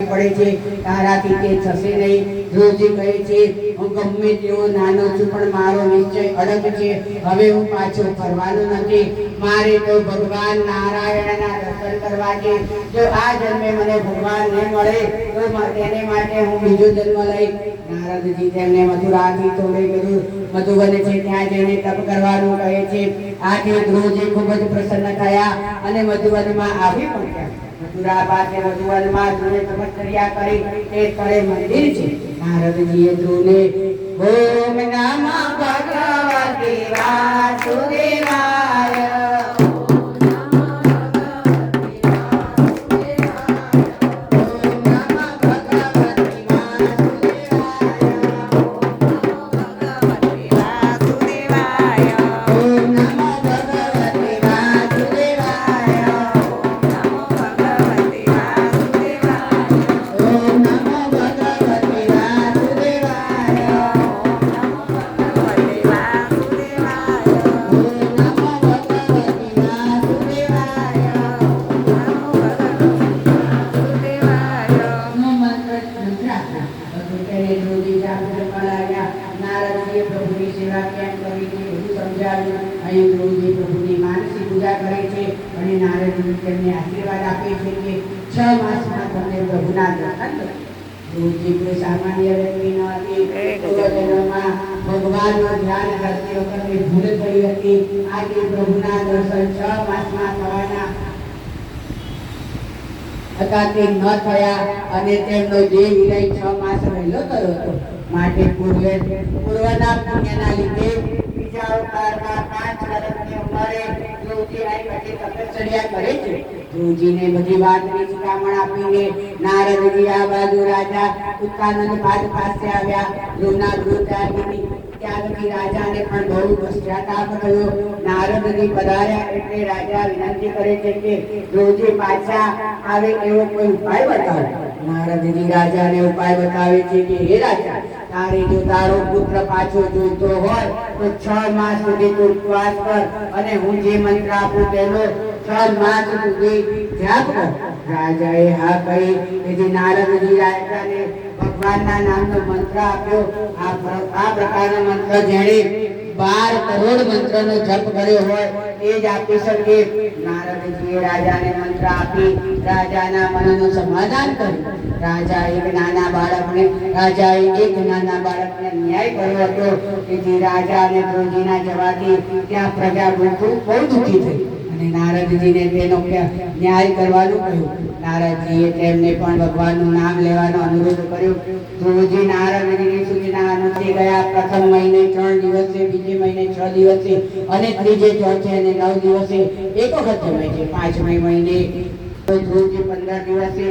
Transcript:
પડે છે તારાથી તે થશે નહીં। ધ્રુવજી કહે છે હું ગમે તેવો નાનો છું પણ મારો નિશ્ચય અડગ છે। હવે હું પાછો ફરવાનો નથી। મારે તો ભગવાન નારાયણના દર્શન કરવા છે। જો આ જન્મે મને ભગવાન નહીં મળે તો તેને માટે હું બીજો જન્મ લઈ। નારદજી તેમને મથુરાથી થોડે દૂર મધુવન છે ત્યાં જઈને તપ કરવાનું કહે છે। આથી ધ્રુવજી ખૂબ જ પ્રસન્ન થયા અને મધુવનમાં આવી પહોંચ્યા। મથુરા પાસે મધુવનમાં ધ્રુવે તપશ્ચર્યા કરી તે સ્થળે મંદિર છે। નારદજીએ ધ્રુવને ઓમ નમઃ ભગવતે વાસુદેવાય आशीर्वाद आपे छे के 6 मास में तमने प्रभुना दर्शन थशे। ध्रुवजी कोई सामान्य व्यक्ति न हती। पूर्वजन्मમાં ભગવાનનું ધ્યાન કરતી વખતે ભૂલ થઈ હતી। આજે પ્રભુના દર્શન 6 માસમાં થવાના હતા તે ન થયા અને તેમનો જે વિલય 6 માસ વહેલો થયો હતો। માટે પૂર્વના પુણ્યના લીધે બીજા અવતારમાં 5 વર્ષની ઉંમરે ધ્રુવજી આવી પછી તપશ્ચર્યા કરે છે। ધ્રુવજીને બધી વાતની શિખામણ આપીને નારદજી આ બાજુ રાજા ઉત્તાનંદ પાસે આવ્યા। ધ્રુવના ગૃહ ત્યાગથી રાજાને પણ બહુ પશ્ચાતાપ થયો। નારદજી પધાર્યા એટલે રાજા વિનંતી કરે છે કે ધ્રુવજી પાછા આવે એવો કોઈ ઉપાય બતાવો। નારદજી રાજાને ઉપાય બતાવે છે કે હે રાજા, તારે જો તારો પુત્ર પાછો જોઈતો હોય તો 6 માસ સુધી તું ઉપવાસ કર અને હું જે મંત્ર આપું તેનો 6 માસ સુધી જાપ કર। રાજાએ હા કહી તેથી નારદજી રાજાને ભગવાનના નામનો મંત્ર આપ્યો। આ પ્રકારનો મંત્ર જેણે 12 કરોડ મંત્રનો જપ કર્યો હોય એ જ આપી શકે। નારદજીએ રાજાને મંત્ર આપી રાજાના મનનું સમાધાન કર્યું। રાજાએ એક નાના બાળકને ન્યાય કર્યો હતો। તેથી રાજા અને ધ્રુવજીના જવાથી ત્યાં પ્રજા બહુ દુઃખી થઈ અને નારદજીને તેનો ન્યાય કરવાનું કહ્યું। નારદજીએ તેમને પણ ભગવાનનું નામ લેવાનો અનુરોધ કર્યો। ધ્રુવજી નારદજીની સૂચના અનુસાર ગયા। પ્રથમ મહિને 3 દિવસે, બીજે મહિને 6 દિવસે અને ત્રીજે, ચોથે અને 9 દિવસે એક વખત જમે છે। 5મે મહિને ધ્રુવજી 15 દિવસે